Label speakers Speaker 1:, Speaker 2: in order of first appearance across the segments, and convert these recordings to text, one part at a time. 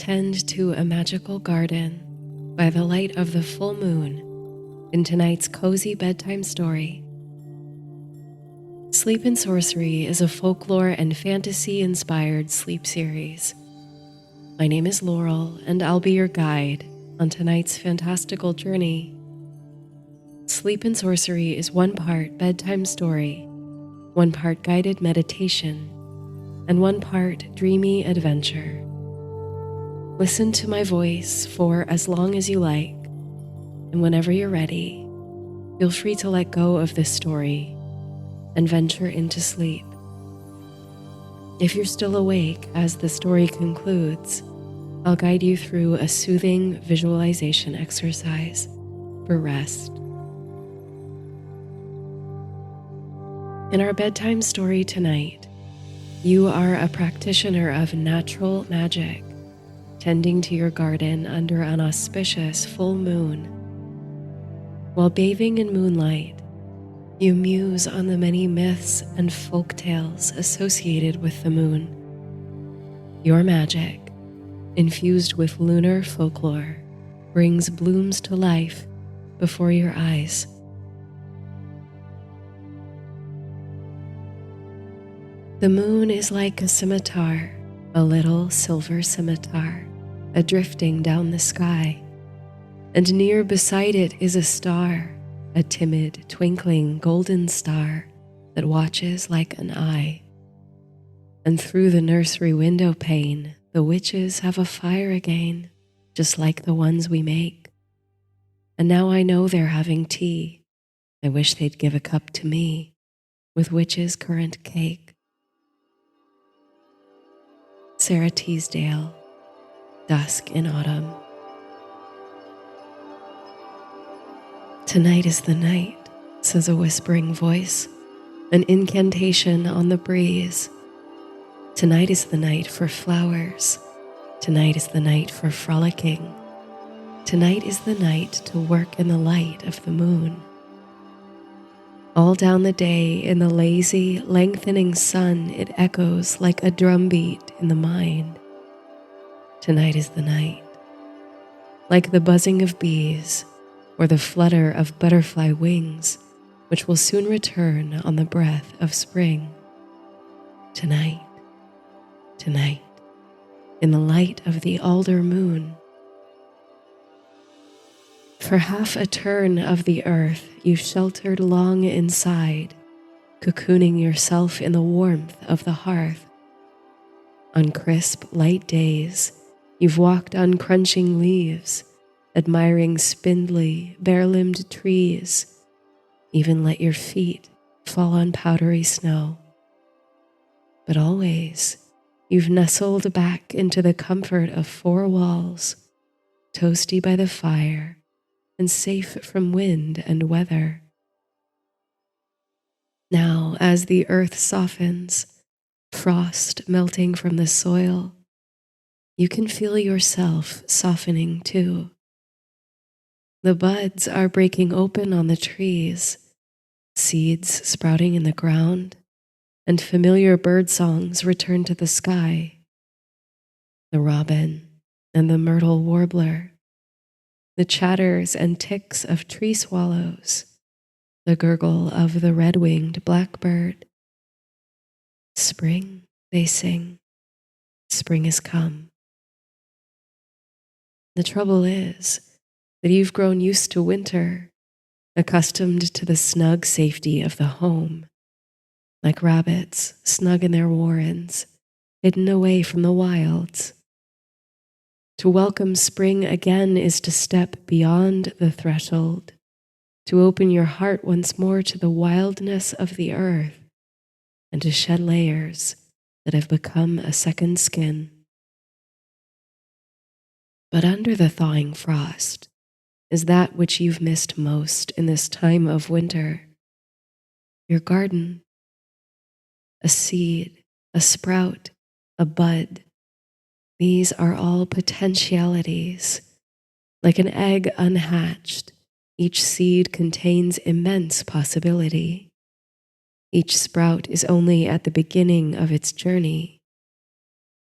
Speaker 1: Tend to a magical garden by the light of the full moon in tonight's cozy bedtime story. Sleep and Sorcery is a folklore and fantasy-inspired sleep series. My name is Laurel, and I'll be your guide on tonight's fantastical journey. Sleep and Sorcery is one part bedtime story, one part guided meditation, and one part dreamy adventure. Listen to my voice for as long as you like, and whenever you're ready, feel free to let go of this story and venture into sleep. If you're still awake as the story concludes, I'll guide you through a soothing visualization exercise for rest. In our bedtime story tonight, you are a practitioner of natural magic, tending to your garden under an auspicious full moon. While bathing in moonlight, you muse on the many myths and folktales associated with the moon. Your magic, infused with lunar folklore, brings blooms to life before your eyes. The moon is like a scimitar, a little silver scimitar, drifting down the sky, and near beside it is a star, a timid, twinkling golden star that watches like an eye. And through the nursery window pane, the witches have a fire again, just like the ones we make. And now I know they're having tea. I wish they'd give a cup to me, with witches' currant cake. Sarah Teasdale, Dusk in Autumn. Tonight is the night, says a whispering voice, an incantation on the breeze. Tonight is the night for flowers. Tonight is the night for frolicking. Tonight is the night to work in the light of the moon. All down the day in the lazy, lengthening sun, it echoes like a drumbeat in the mind. Tonight is the night. Like the buzzing of bees or the flutter of butterfly wings, which will soon return on the breath of spring. Tonight, tonight, in the light of the alder moon. For half a turn of the earth, you sheltered long inside, cocooning yourself in the warmth of the hearth. On crisp, light days, you've walked on crunching leaves, admiring spindly, bare-limbed trees, even let your feet fall on powdery snow. But always, you've nestled back into the comfort of four walls, toasty by the fire and safe from wind and weather. Now, as the earth softens, frost melting from the soil, you can feel yourself softening too. The buds are breaking open on the trees, seeds sprouting in the ground, and familiar bird songs return to the sky. The robin and the myrtle warbler, the chatters and ticks of tree swallows, the gurgle of the red-winged blackbird. Spring, they sing. Spring is come. The trouble is that you've grown used to winter, accustomed to the snug safety of the home, like rabbits snug in their warrens, hidden away from the wilds. To welcome spring again is to step beyond the threshold, to open your heart once more to the wildness of the earth, and to shed layers that have become a second skin. But under the thawing frost is that which you've missed most in this time of winter, your garden. A seed, a sprout, a bud. These are all potentialities. Like an egg unhatched, each seed contains immense possibility. Each sprout is only at the beginning of its journey.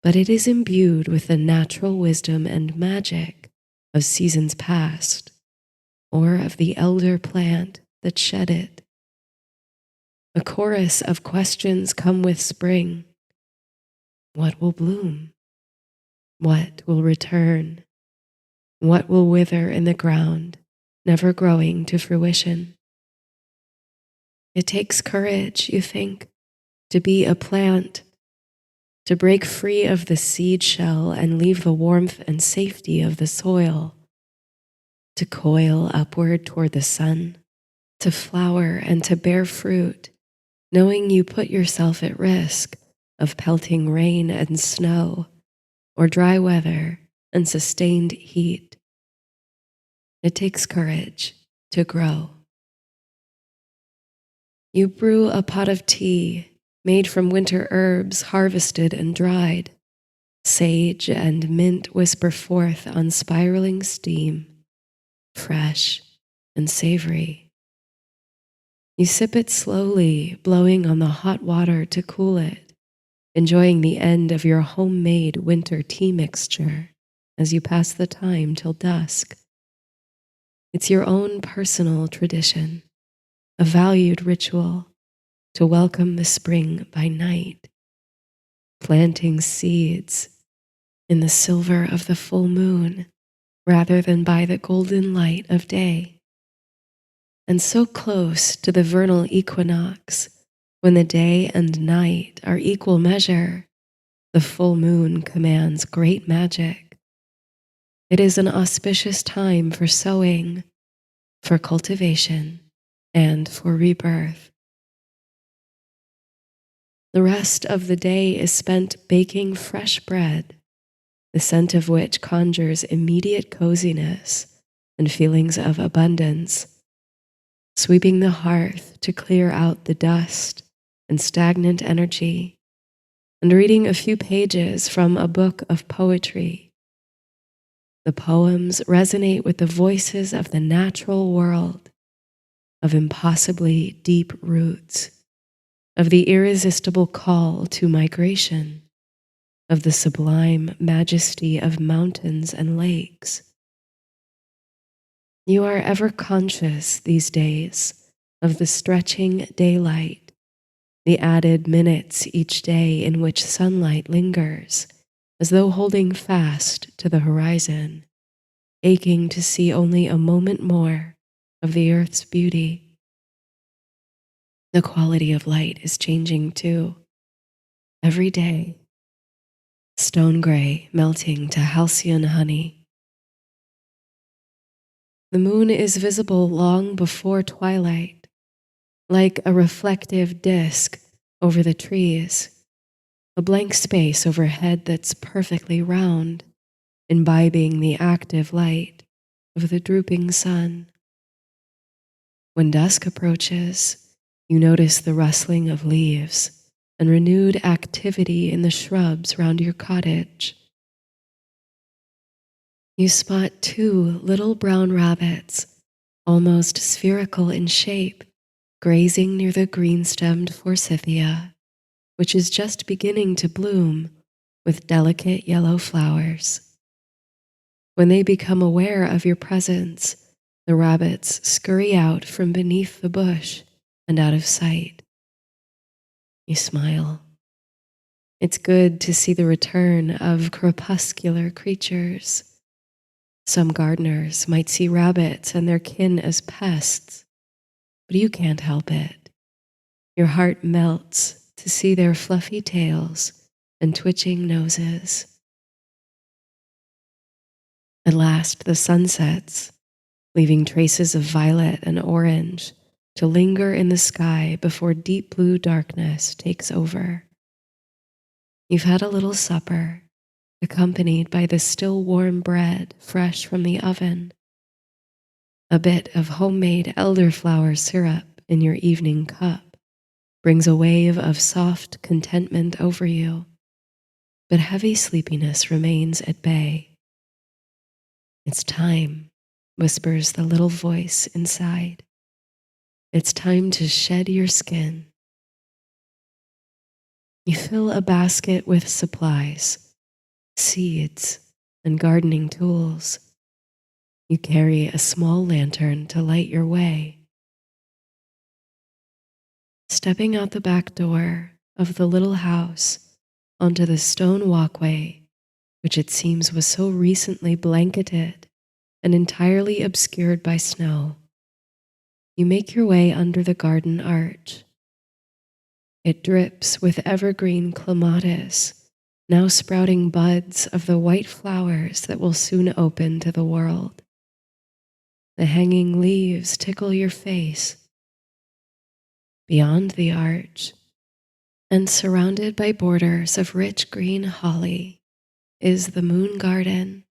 Speaker 1: but it is imbued with the natural wisdom and magic of seasons past, or of the elder plant that shed it. A chorus of questions come with spring. What will bloom? What will return? What will wither in the ground, never growing to fruition? It takes courage, you think, to be a plant, to break free of the seed shell and leave the warmth and safety of the soil, to coil upward toward the sun, to flower and to bear fruit, knowing you put yourself at risk of pelting rain and snow, or dry weather and sustained heat. It takes courage to grow. You brew a pot of tea made from winter herbs harvested and dried. Sage and mint whisper forth on spiraling steam, fresh and savory. You sip it slowly, blowing on the hot water to cool it, enjoying the end of your homemade winter tea mixture as you pass the time till dusk. It's your own personal tradition, a valued ritual to welcome the spring by night, planting seeds in the silver of the full moon rather than by the golden light of day. And so close to the vernal equinox, when the day and night are equal measure, the full moon commands great magic. It is an auspicious time for sowing, for cultivation, and for rebirth. The rest of the day is spent baking fresh bread, the scent of which conjures immediate coziness and feelings of abundance, sweeping the hearth to clear out the dust and stagnant energy, and reading a few pages from a book of poetry. The poems resonate with the voices of the natural world, of impossibly deep roots, of the irresistible call to migration, of the sublime majesty of mountains and lakes. You are ever conscious these days of the stretching daylight, the added minutes each day in which sunlight lingers, as though holding fast to the horizon, aching to see only a moment more of the earth's beauty. The quality of light is changing too, every day. Stone gray melting to halcyon honey. The moon is visible long before twilight, like a reflective disk over the trees, a blank space overhead that's perfectly round, imbibing the active light of the drooping sun. When dusk approaches, you notice the rustling of leaves and renewed activity in the shrubs round your cottage. You spot 2 little brown rabbits, almost spherical in shape, grazing near the green-stemmed forsythia, which is just beginning to bloom with delicate yellow flowers. When they become aware of your presence, the rabbits scurry out from beneath the bush and out of sight. You smile. It's good to see the return of crepuscular creatures. Some gardeners might see rabbits and their kin as pests, but you can't help it. Your heart melts to see their fluffy tails and twitching noses. At last the sun sets, leaving traces of violet and orange to linger in the sky before deep blue darkness takes over. You've had a little supper, accompanied by the still warm bread fresh from the oven, a bit of homemade elderflower syrup in your evening cup brings a wave of soft contentment over you, but heavy sleepiness remains at bay. It's time, whispers the little voice inside. It's time to shed your skin. You fill a basket with supplies, seeds, and gardening tools. You carry a small lantern to light your way. Stepping out the back door of the little house onto the stone walkway, which it seems was so recently blanketed and entirely obscured by snow, you make your way under the garden arch. It drips with evergreen clematis, now sprouting buds of the white flowers that will soon open to the world. The hanging leaves tickle your face. Beyond the arch, and surrounded by borders of rich green holly, is the moon garden.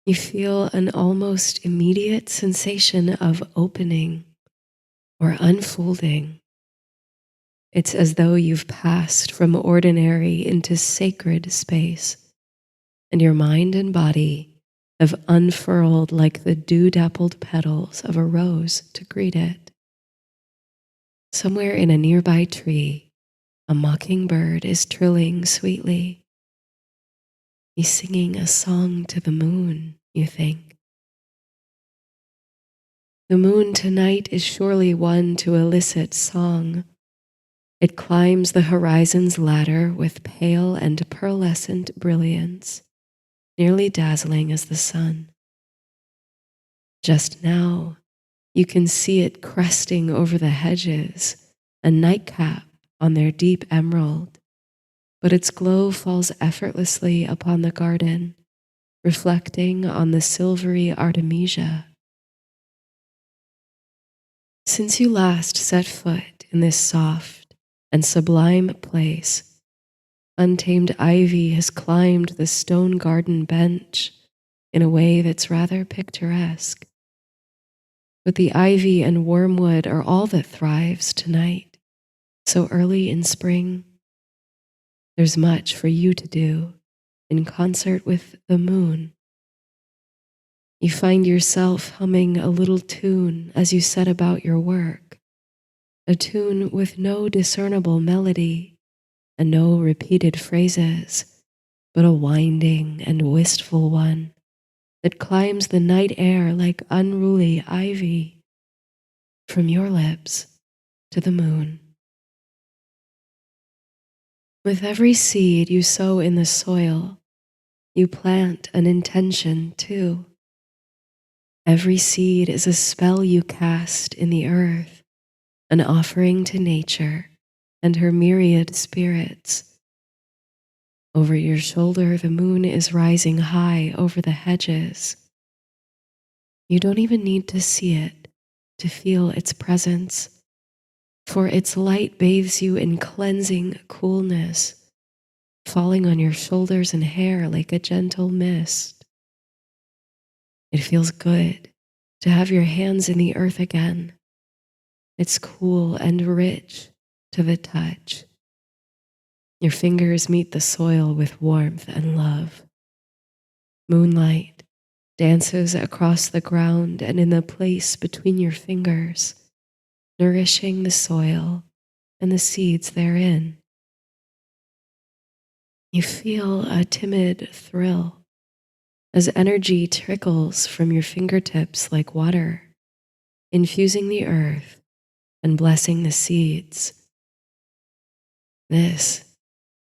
Speaker 1: You feel an almost immediate sensation of opening or unfolding. It's as though you've passed from ordinary into sacred space, and your mind and body have unfurled like the dew-dappled petals of a rose to greet it. Somewhere in a nearby tree, a mockingbird is trilling sweetly. He's singing a song to the moon, you think. The moon tonight is surely one to elicit song. It climbs the horizon's ladder with pale and pearlescent brilliance, nearly dazzling as the sun. Just now, you can see it cresting over the hedges, a nightcap on their deep emerald, but its glow falls effortlessly upon the garden, reflecting on the silvery artemisia. Since you last set foot in this soft and sublime place, untamed ivy has climbed the stone garden bench in a way that's rather picturesque. But the ivy and wormwood are all that thrives tonight, so early in spring. There's much for you to do in concert with the moon. You find yourself humming a little tune as you set about your work, a tune with no discernible melody and no repeated phrases, but a winding and wistful one that climbs the night air like unruly ivy, from your lips to the moon. With every seed you sow in the soil, you plant an intention too. Every seed is a spell you cast in the earth, an offering to nature and her myriad spirits. Over your shoulder, the moon is rising high over the hedges. You don't even need to see it to feel its presence, for its light bathes you in cleansing coolness, falling on your shoulders and hair like a gentle mist. It feels good to have your hands in the earth again. It's cool and rich to the touch. Your fingers meet the soil with warmth and love. Moonlight dances across the ground and in the place between your fingers, nourishing the soil and the seeds therein. You feel a timid thrill as energy trickles from your fingertips like water, infusing the earth and blessing the seeds. This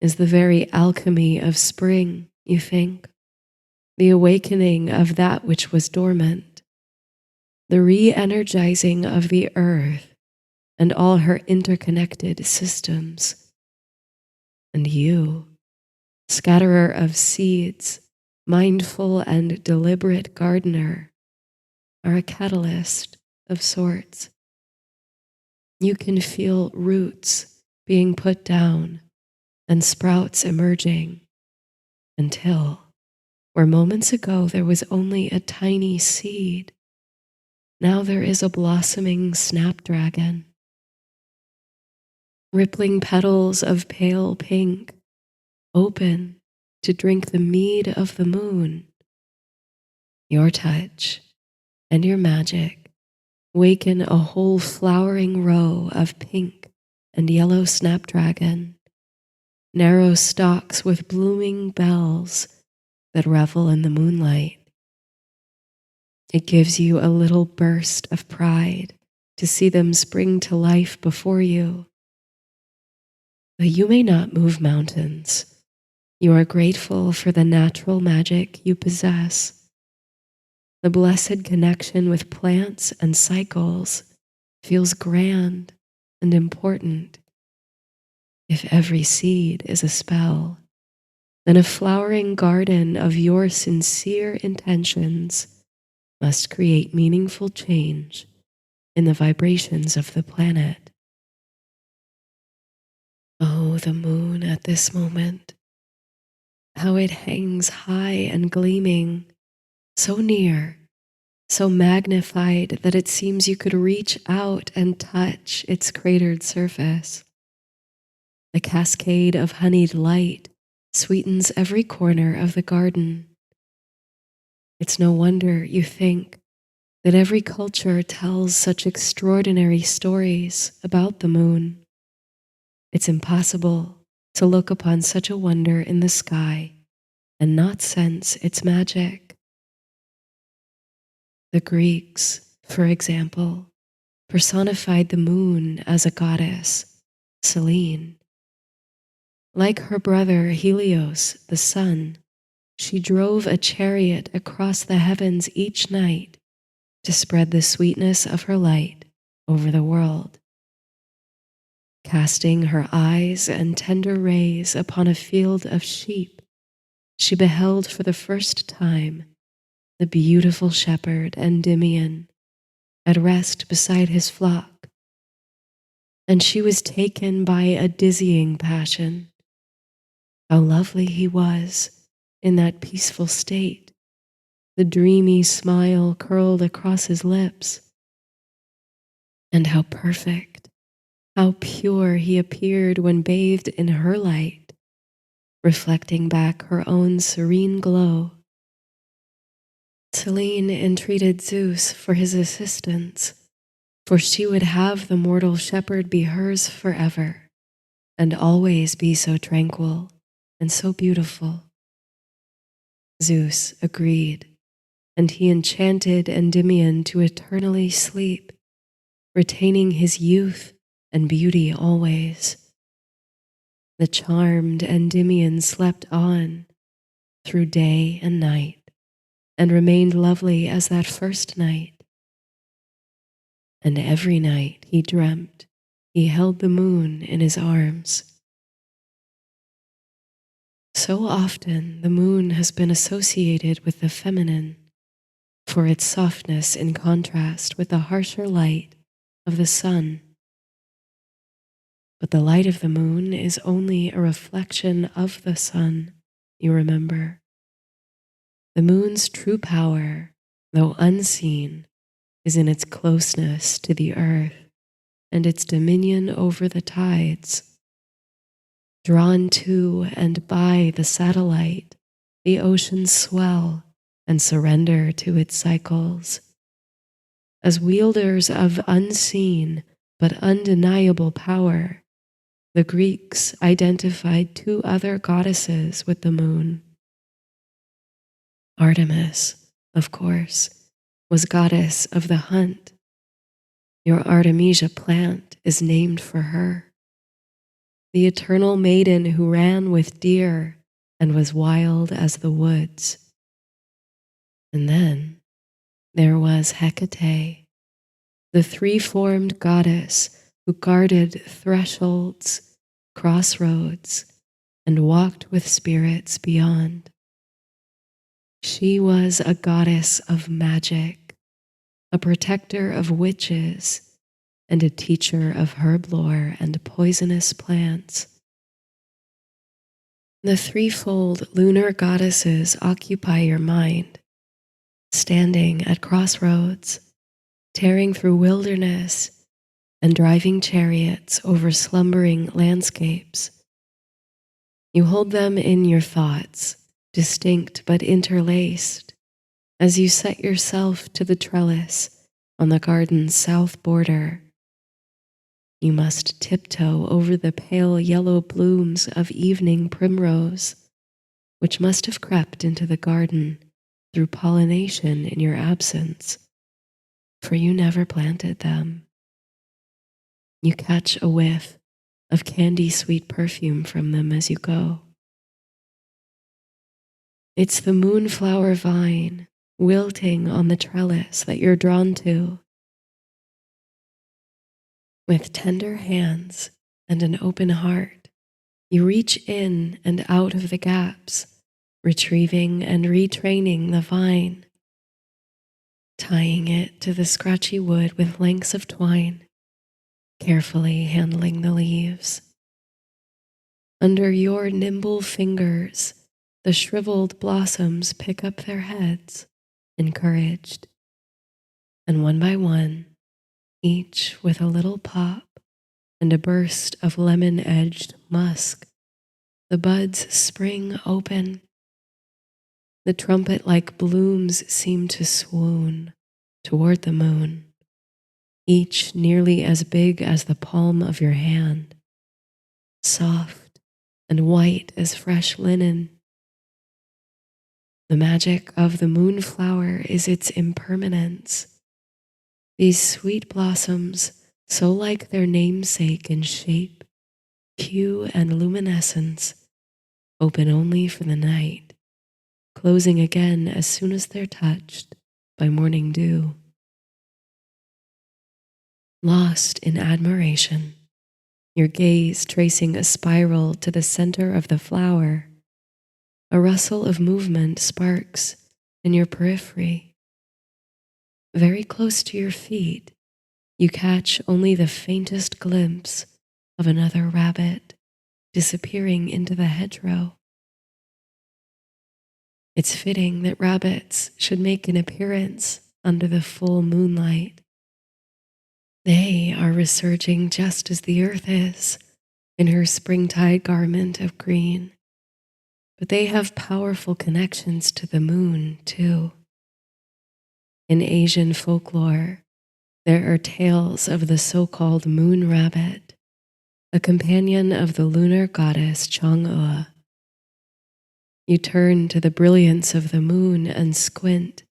Speaker 1: is the very alchemy of spring, you think, the awakening of that which was dormant, the re-energizing of the earth and all her interconnected systems. And you, scatterer of seeds, mindful and deliberate gardener, are a catalyst of sorts. You can feel roots being put down and sprouts emerging until, where moments ago there was only a tiny seed, now there is a blossoming snapdragon. Rippling petals of pale pink, open to drink the mead of the moon. Your touch and your magic waken a whole flowering row of pink and yellow snapdragon, narrow stalks with blooming bells that revel in the moonlight. It gives you a little burst of pride to see them spring to life before you. But you may not move mountains. You are grateful for the natural magic you possess. The blessed connection with plants and cycles feels grand and important. If every seed is a spell, then a flowering garden of your sincere intentions must create meaningful change in the vibrations of the planet. Oh, the moon at this moment, how it hangs high and gleaming, so near, so magnified that it seems you could reach out and touch its cratered surface. The cascade of honeyed light sweetens every corner of the garden. It's no wonder you think that every culture tells such extraordinary stories about the moon. It's impossible to look upon such a wonder in the sky and not sense its magic. The Greeks, for example, personified the moon as a goddess, Selene. Like her brother Helios, the sun, she drove a chariot across the heavens each night to spread the sweetness of her light over the world. Casting her eyes and tender rays upon a field of sheep, she beheld for the first time the beautiful shepherd Endymion at rest beside his flock, and she was taken by a dizzying passion. How lovely he was in that peaceful state, the dreamy smile curled across his lips, and how perfect, how pure he appeared when bathed in her light, reflecting back her own serene glow. Selene entreated Zeus for his assistance, for she would have the mortal shepherd be hers forever, and always be so tranquil and so beautiful. Zeus agreed, and he enchanted Endymion to eternally sleep, retaining his youth and beauty always. The charmed Endymion slept on through day and night, and remained lovely as that first night. And every night he dreamt he held the moon in his arms. So often the moon has been associated with the feminine, for its softness in contrast with the harsher light of the sun. But the light of the moon is only a reflection of the sun, you remember. The moon's true power, though unseen, is in its closeness to the earth and its dominion over the tides. Drawn to and by the satellite, the oceans swell and surrender to its cycles. As wielders of unseen but undeniable power, the Greeks identified two other goddesses with the moon. Artemis, of course, was goddess of the hunt. Your Artemisia plant is named for her, the eternal maiden who ran with deer and was wild as the woods. And then there was Hecate, the three-formed goddess who guarded thresholds, crossroads, and walked with spirits beyond. She was a goddess of magic, a protector of witches, and a teacher of herb lore and poisonous plants. The threefold lunar goddesses occupy your mind, standing at crossroads, tearing through wilderness, and driving chariots over slumbering landscapes. You hold them in your thoughts, distinct but interlaced, as you set yourself to the trellis on the garden's south border. You must tiptoe over the pale yellow blooms of evening primrose, which must have crept into the garden through pollination in your absence, for you never planted them. You catch a whiff of candy-sweet perfume from them as you go. It's the moonflower vine wilting on the trellis that you're drawn to. With tender hands and an open heart, you reach in and out of the gaps, retrieving and retraining the vine, tying it to the scratchy wood with lengths of twine, carefully handling the leaves. Under your nimble fingers, the shriveled blossoms pick up their heads, encouraged, and one by one, each with a little pop and a burst of lemon-edged musk, the buds spring open. The trumpet-like blooms seem to swoon toward the moon, each nearly as big as the palm of your hand, soft and white as fresh linen. The magic of the moonflower is its impermanence. These sweet blossoms, so like their namesake in shape, hue, and luminescence, open only for the night, closing again as soon as they're touched by morning dew. Lost in admiration, your gaze tracing a spiral to the center of the flower, a rustle of movement sparks in your periphery. Very close to your feet, you catch only the faintest glimpse of another rabbit disappearing into the hedgerow. It's fitting that rabbits should make an appearance under the full moonlight. They are resurging just as the earth is in her springtide garment of green. But they have powerful connections to the moon, too. In Asian folklore, there are tales of the so-called moon rabbit, a companion of the lunar goddess Chang'e. You turn to the brilliance of the moon and squint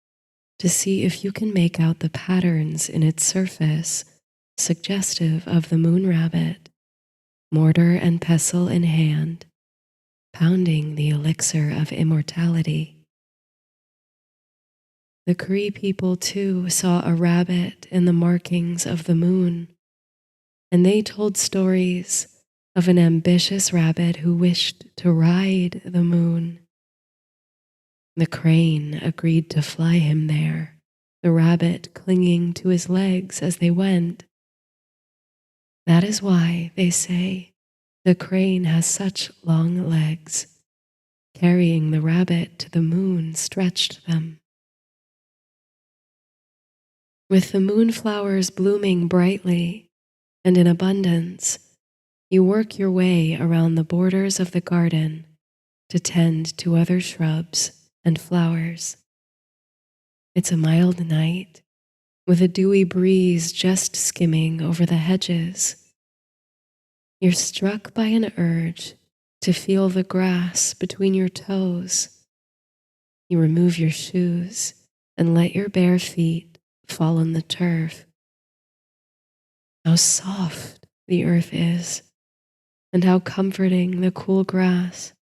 Speaker 1: to see if you can make out the patterns in its surface suggestive of the moon rabbit, mortar and pestle in hand, pounding the elixir of immortality. The Cree people, too, saw a rabbit in the markings of the moon, and they told stories of an ambitious rabbit who wished to ride the moon. The crane agreed to fly him there, the rabbit clinging to his legs as they went. That is why, they say, the crane has such long legs. Carrying the rabbit to the moon stretched them. With the moonflowers blooming brightly and in abundance, you work your way around the borders of the garden to tend to other shrubs and flowers. It's a mild night, with a dewy breeze just skimming over the hedges. You're struck by an urge to feel the grass between your toes. You remove your shoes and let your bare feet fall on the turf. How soft the earth is, and how comforting the cool grass.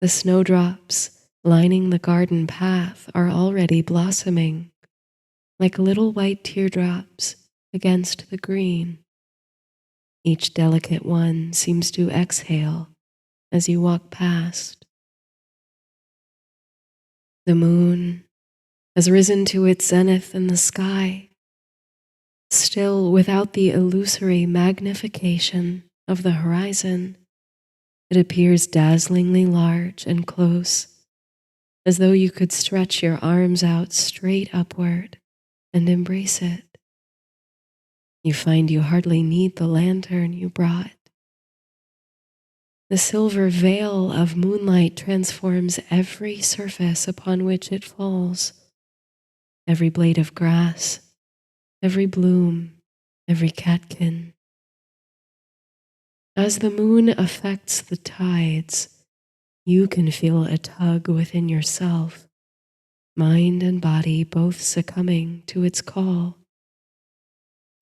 Speaker 1: The snowdrops lining the garden path are already blossoming, like little white teardrops against the green. Each delicate one seems to exhale as you walk past. The moon has risen to its zenith in the sky, still without the illusory magnification of the horizon. It appears dazzlingly large and close, as though you could stretch your arms out straight upward and embrace it. You find you hardly need the lantern you brought. The silver veil of moonlight transforms every surface upon which it falls. Every blade of grass, every bloom, every catkin, As the moon affects the tides, you can feel a tug within yourself, mind and body both succumbing to its call,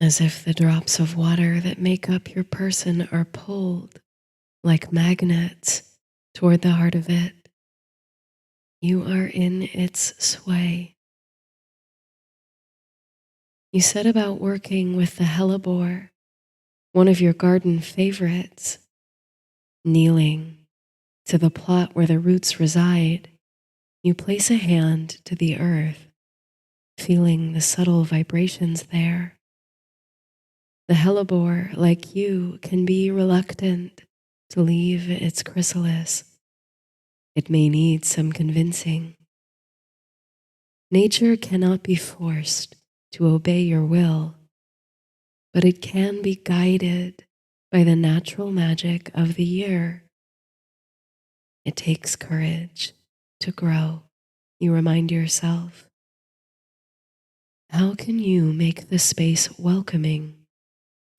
Speaker 1: as if the drops of water that make up your person are pulled like magnets toward the heart of it. You are in its sway. You set about working with the hellebore, one of your garden favorites, kneeling to the plot where the roots reside. You place a hand to the earth, feeling the subtle vibrations there. The hellebore, like you, can be reluctant to leave its chrysalis. It may need some convincing. Nature cannot be forced to obey your will, but it can be guided by the natural magic of the year. It takes courage to grow, you remind yourself. How can you make the space welcoming,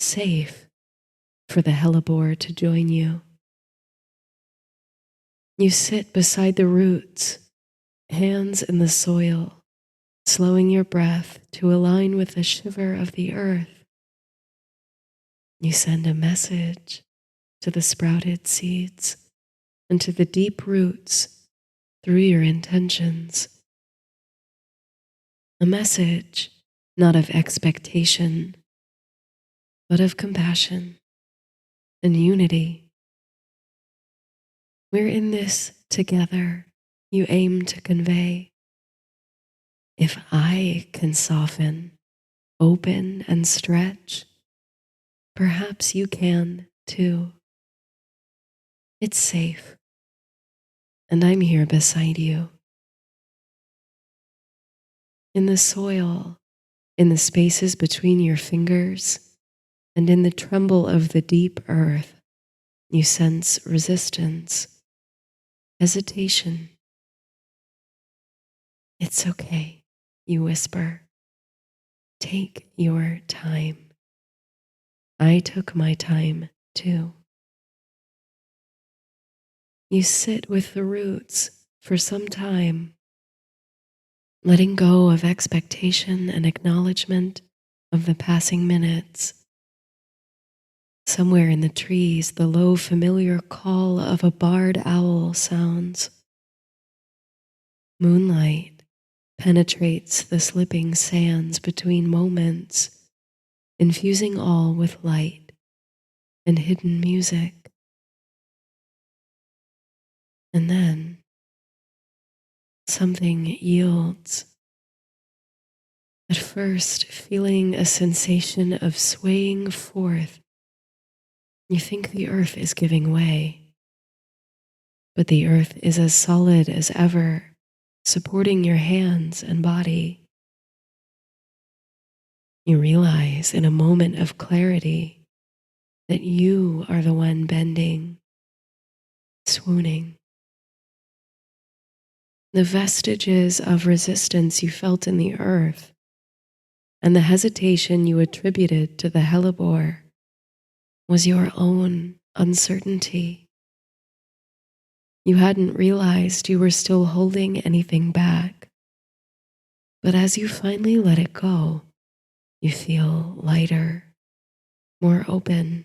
Speaker 1: safe for the hellebore to join you? You sit beside the roots, hands in the soil, slowing your breath to align with the shiver of the earth. You send a message to the sprouted seeds and to the deep roots through your intentions. A message not of expectation, but of compassion and unity. We're in this together, you aim to convey. If I can soften, open, and stretch, perhaps you can too. It's safe, and I'm here beside you. In the soil, in the spaces between your fingers, and in the tremble of the deep earth, you sense resistance, hesitation. It's okay, you whisper. Take your time. I took my time too. You sit with the roots for some time, letting go of expectation and acknowledgement of the passing minutes. Somewhere in the trees, the low familiar call of a barred owl sounds. Moonlight penetrates the slipping sands between moments, infusing all with light and hidden music. And then something yields. At first, feeling a sensation of swaying forth, you think the earth is giving way. But the earth is as solid as ever, supporting your hands and body. You realize in a moment of clarity that you are the one bending, swooning. The vestiges of resistance you felt in the earth and the hesitation you attributed to the hellebore was your own uncertainty. You hadn't realized you were still holding anything back. But as you finally let it go, you feel lighter, more open,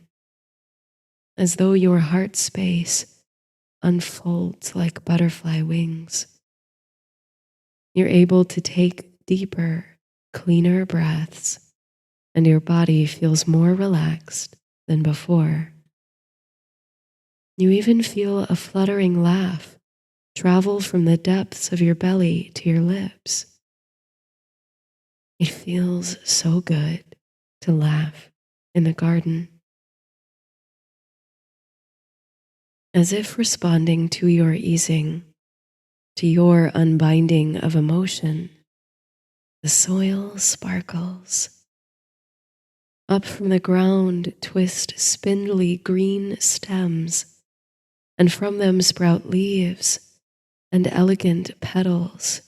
Speaker 1: as though your heart space unfolds like butterfly wings. You're able to take deeper, cleaner breaths, and your body feels more relaxed than before. You even feel a fluttering laugh travel from the depths of your belly to your lips. It feels so good to laugh in the garden. As if responding to your easing, to your unbinding of emotion, the soil sparkles. Up from the ground twist spindly green stems, and from them sprout leaves and elegant petals.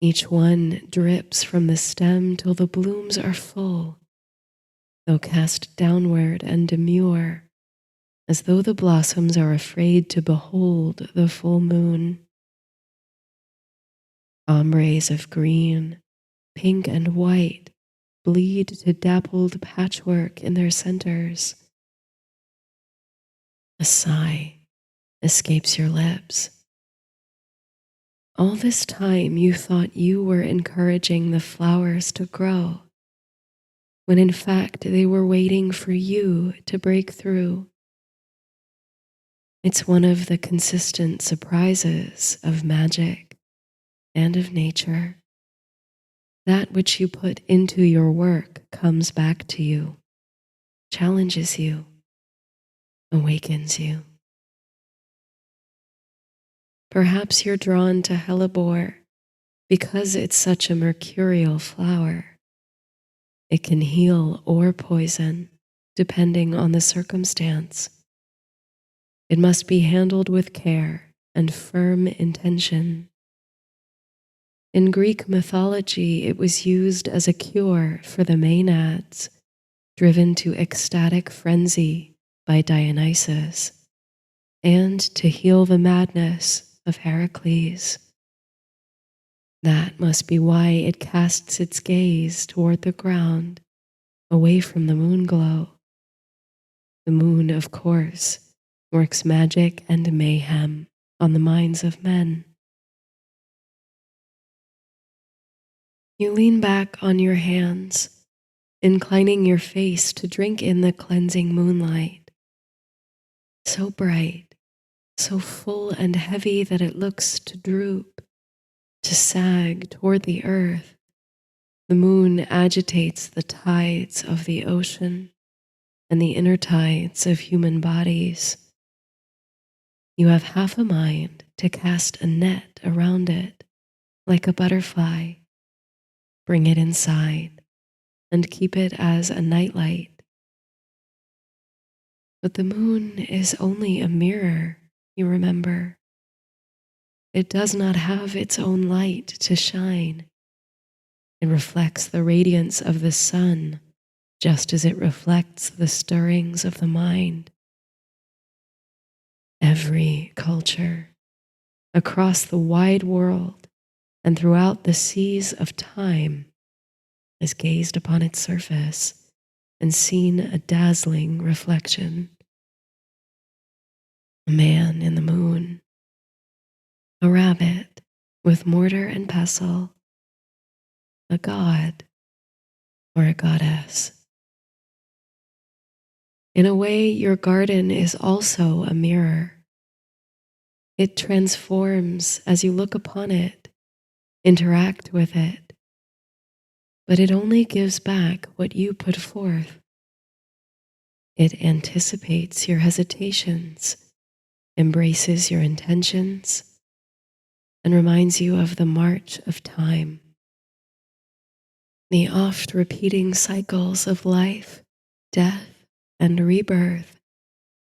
Speaker 1: Each one drips from the stem till the blooms are full, though cast downward and demure, as though the blossoms are afraid to behold the full moon. Ombres of green, pink, and white bleed to dappled patchwork in their centers. A sigh escapes your lips. All this time you thought you were encouraging the flowers to grow, when in fact they were waiting for you to break through. It's one of the consistent surprises of magic and of nature. That which you put into your work comes back to you, challenges you, awakens you. Perhaps you're drawn to hellebore because it's such a mercurial flower. It can heal or poison, depending on the circumstance. It must be handled with care and firm intention. In Greek mythology, it was used as a cure for the Maenads, driven to ecstatic frenzy by Dionysus, and to heal the madness of Heracles. That must be why it casts its gaze toward the ground, away from the moon glow. The moon, of course, works magic and mayhem on the minds of men. You lean back on your hands, inclining your face to drink in the cleansing moonlight. So bright, so full and heavy that it looks to droop, to sag toward the earth. The moon agitates the tides of the ocean and the inner tides of human bodies. You have half a mind to cast a net around it, like a butterfly, bring it inside, and keep it as a nightlight. But the moon is only a mirror, you remember. It does not have its own light to shine. It reflects the radiance of the sun, just as it reflects the stirrings of the mind. Every culture, across the wide world and throughout the seas of time, has gazed upon its surface and seen a dazzling reflection. A man in the moon, a rabbit with mortar and pestle, a god or a goddess. In a way, your garden is also a mirror. It transforms as you look upon it, interact with it, but it only gives back what you put forth. It anticipates your hesitations, embraces your intentions, and reminds you of the march of time. The oft repeating cycles of life, death, and rebirth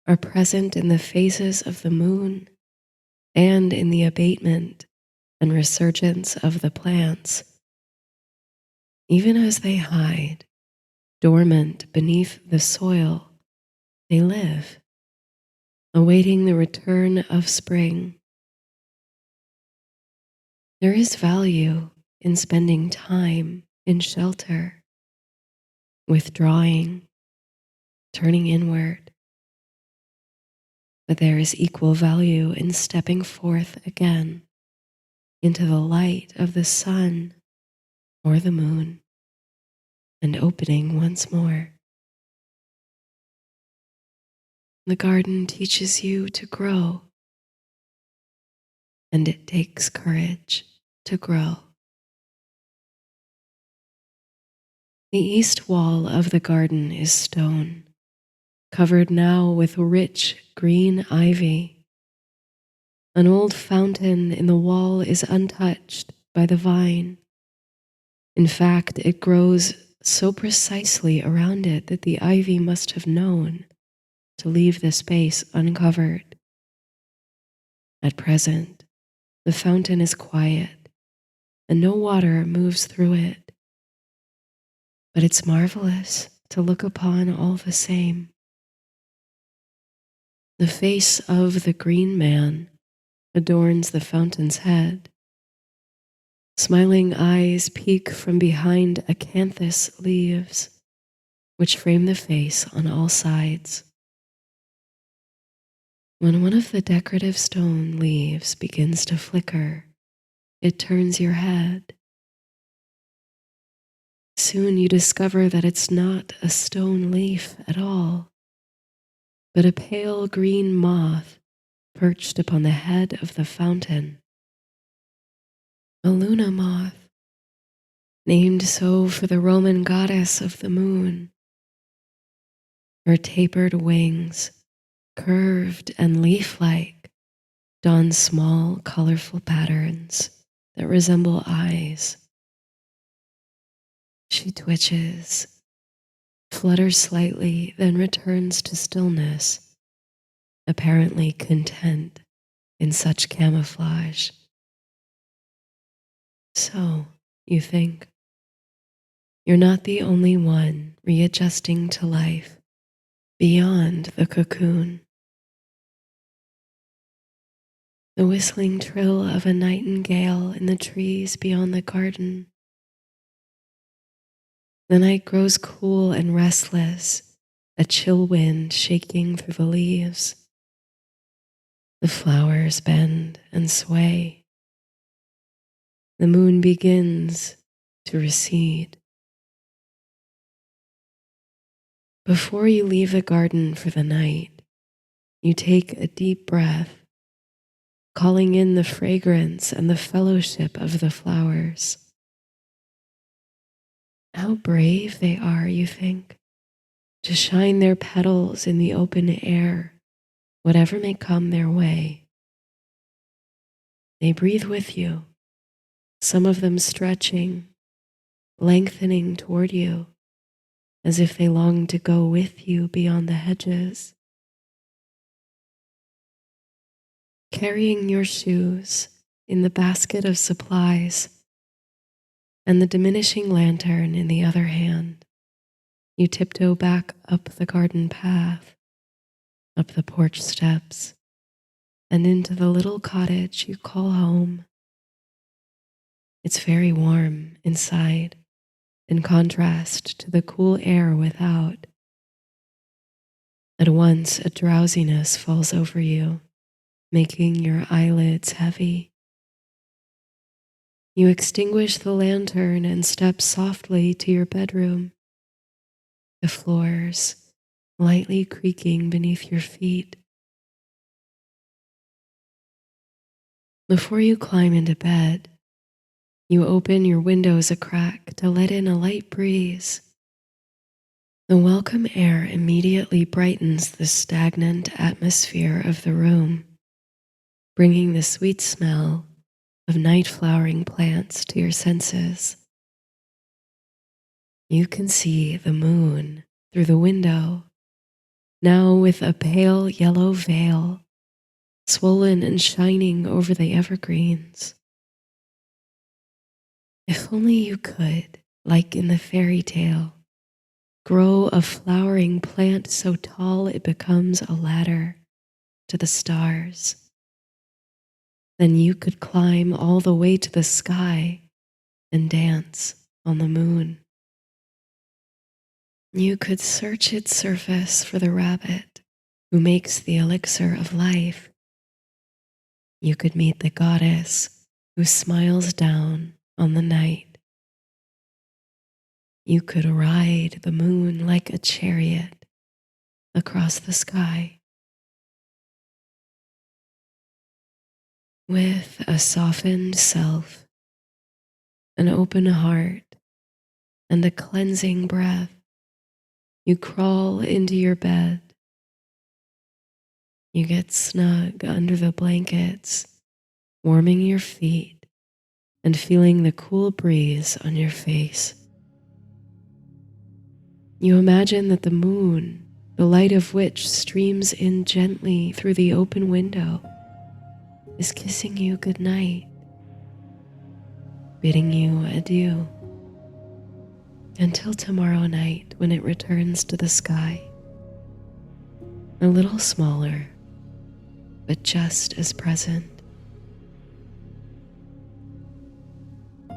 Speaker 1: are present in the phases of the moon and in the abatement and resurgence of the plants. Even as they hide, dormant beneath the soil, they live, awaiting the return of spring. There is value in spending time in shelter, withdrawing, turning inward. But there is equal value in stepping forth again into the light of the sun or the moon and opening once more. The garden teaches you to grow, and it takes courage to grow. The east wall of the garden is stone, covered now with rich green ivy. An old fountain in the wall is untouched by the vine. In fact, it grows so precisely around it that the ivy must have known to leave the space uncovered. At present, the fountain is quiet, and no water moves through it. But it's marvelous to look upon all the same. The face of the green man adorns the fountain's head. Smiling eyes peek from behind acanthus leaves, which frame the face on all sides. When one of the decorative stone leaves begins to flicker, it turns your head. Soon you discover that it's not a stone leaf at all, but a pale green moth perched upon the head of the fountain. A Luna moth, named so for the Roman goddess of the moon. Her tapered wings, curved and leaf-like, don small, colorful patterns that resemble eyes. She twitches, flutters slightly, then returns to stillness, apparently content in such camouflage. So, you think, you're not the only one readjusting to life beyond the cocoon. The whistling trill of a nightingale in the trees beyond the garden. The night grows cool and restless, a chill wind shaking through the leaves. The flowers bend and sway. The moon begins to recede. Before you leave the garden for the night, you take a deep breath, calling in the fragrance and the fellowship of the flowers. How brave they are, you think, to shine their petals in the open air, whatever may come their way. They breathe with you, some of them stretching, lengthening toward you, as if they long to go with you beyond the hedges. Carrying your shoes in the basket of supplies and the diminishing lantern in the other hand, you tiptoe back up the garden path, up the porch steps, and into the little cottage you call home. It's very warm inside, in contrast to the cool air without. At once, a drowsiness falls over you, making your eyelids heavy. You extinguish the lantern and step softly to your bedroom, the floors lightly creaking beneath your feet. Before you climb into bed, you open your windows a crack to let in a light breeze. The welcome air immediately brightens the stagnant atmosphere of the room, bringing the sweet smell of night-flowering plants to your senses. You can see the moon through the window, now with a pale yellow veil, swollen and shining over the evergreens. If only you could, like in the fairy tale, grow a flowering plant so tall it becomes a ladder to the stars. Then you could climb all the way to the sky and dance on the moon. You could search its surface for the rabbit who makes the elixir of life. You could meet the goddess who smiles down on the night. You could ride the moon like a chariot across the sky. With a softened self, an open heart, and a cleansing breath, you crawl into your bed. You get snug under the blankets, warming your feet and feeling the cool breeze on your face. You imagine that the moon, the light of which streams in gently through the open window, is kissing you goodnight, bidding you adieu, until tomorrow night when it returns to the sky, a little smaller but just as present.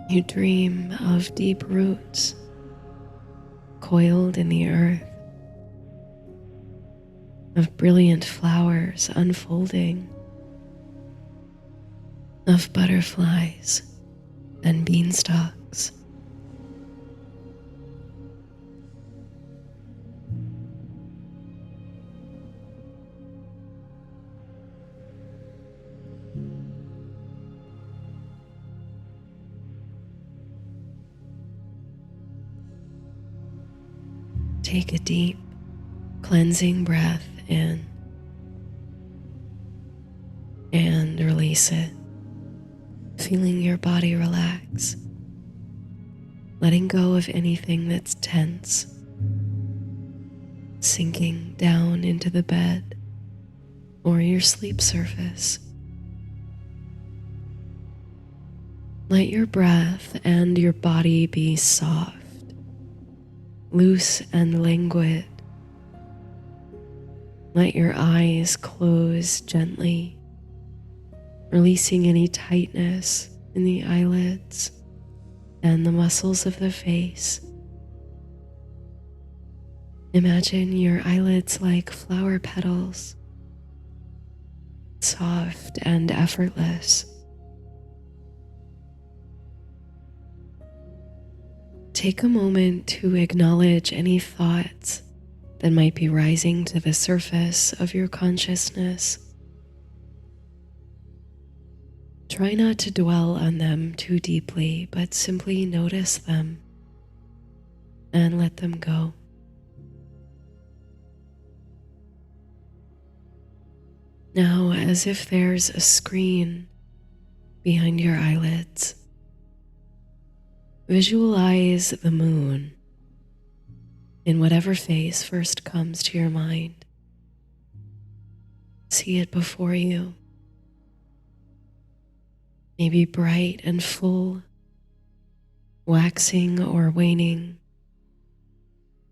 Speaker 1: You dream of deep roots coiled in the earth, of brilliant flowers unfolding, of butterflies and beanstalks. Take a deep, cleansing breath in and release it, feeling your body relax, letting go of anything that's tense, sinking down into the bed or your sleep surface. Let your breath and your body be soft, loose and languid. Let your eyes close gently, releasing any tightness in the eyelids and the muscles of the face. Imagine your eyelids like flower petals, soft and effortless. Take a moment to acknowledge any thoughts that might be rising to the surface of your consciousness. Try not to dwell on them too deeply, but simply notice them and let them go. Now, as if there's a screen behind your eyelids, visualize the moon in whatever phase first comes to your mind. See it before you, maybe bright and full, waxing or waning,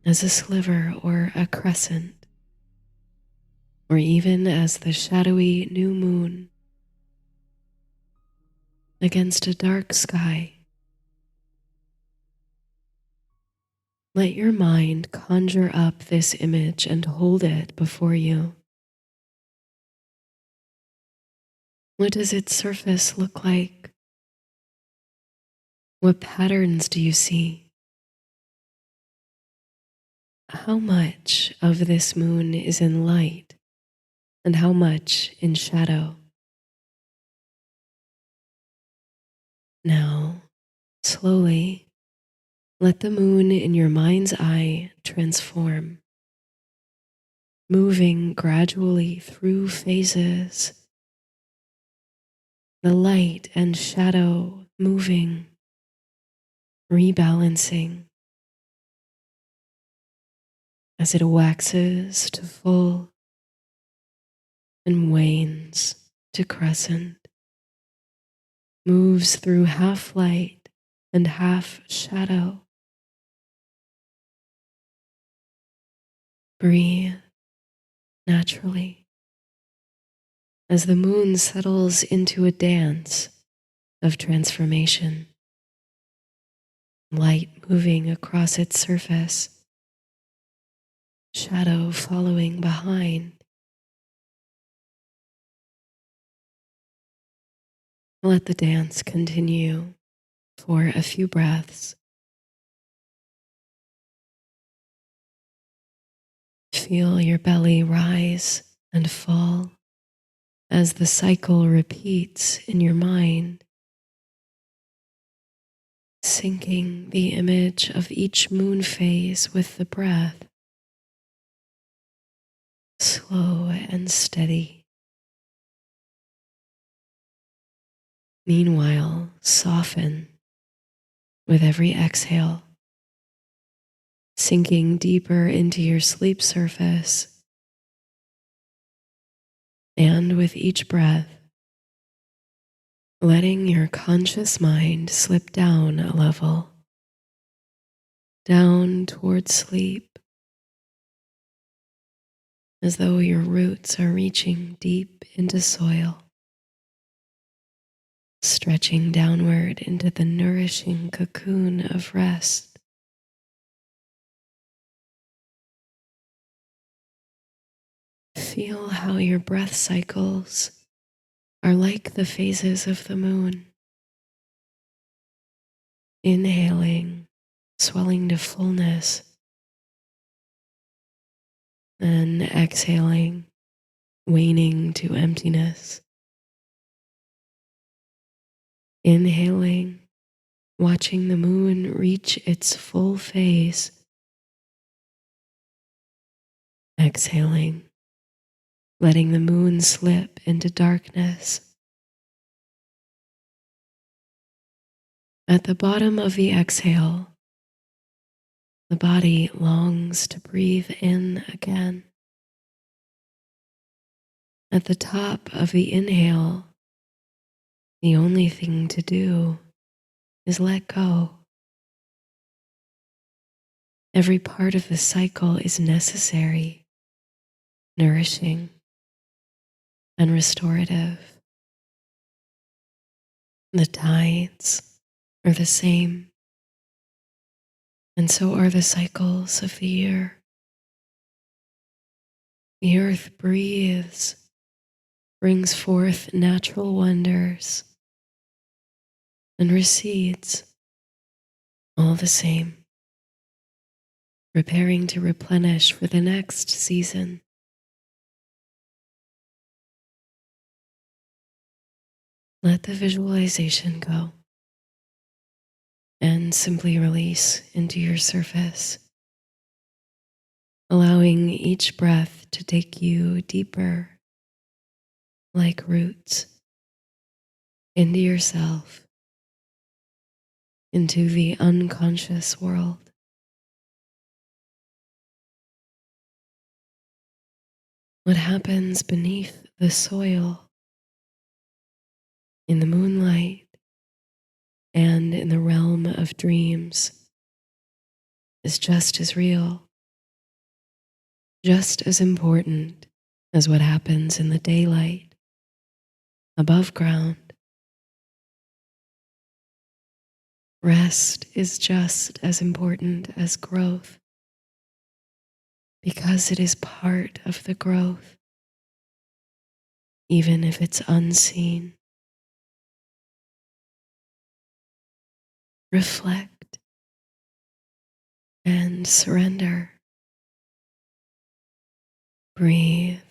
Speaker 1: as a sliver or a crescent, or even as the shadowy new moon against a dark sky. Let your mind conjure up this image and hold it before you. What does its surface look like? What patterns do you see? How much of this moon is in light and how much in shadow? Now, slowly, let the moon in your mind's eye transform, moving gradually through phases, the light and shadow moving, rebalancing as it waxes to full and wanes to crescent, moves through half light and half shadow. Breathe naturally as the moon settles into a dance of transformation, light moving across its surface, shadow following behind. Let the dance continue for a few breaths. Feel your belly rise and fall as the cycle repeats in your mind, syncing the image of each moon phase with the breath, slow and steady. Meanwhile, soften with every exhale, sinking deeper into your sleep surface. And with each breath, letting your conscious mind slip down a level, down towards sleep, as though your roots are reaching deep into soil, stretching downward into the nourishing cocoon of rest. Feel how your breath cycles are like the phases of the moon. Inhaling, swelling to fullness, and exhaling, waning to emptiness. Inhaling, watching the moon reach its full phase. Exhaling, letting the moon slip into darkness. At the bottom of the exhale, the body longs to breathe in again. At the top of the inhale, the only thing to do is let go. Every part of the cycle is necessary, nourishing, and restorative. The tides are the same, and so are the cycles of the year. The earth breathes, brings forth natural wonders, and recedes, all the same, preparing to replenish for the next season. Let the visualization go and simply release into your surface, allowing each breath to take you deeper, like roots, into yourself, into the unconscious world. What happens beneath the soil, in the moonlight, and in the realm of dreams is just as real, just as important as what happens in the daylight, above ground. Rest is just as important as growth because it is part of the growth, even if it's unseen. Reflect and surrender. Breathe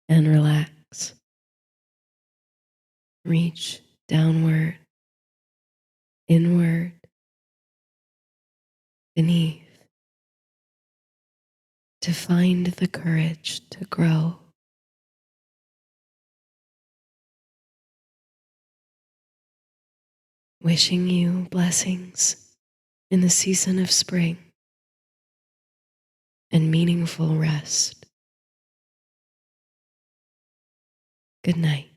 Speaker 1: and relax. Reach downward, inward, beneath, to find the courage to grow. Wishing you blessings in the season of spring and meaningful rest. Good night.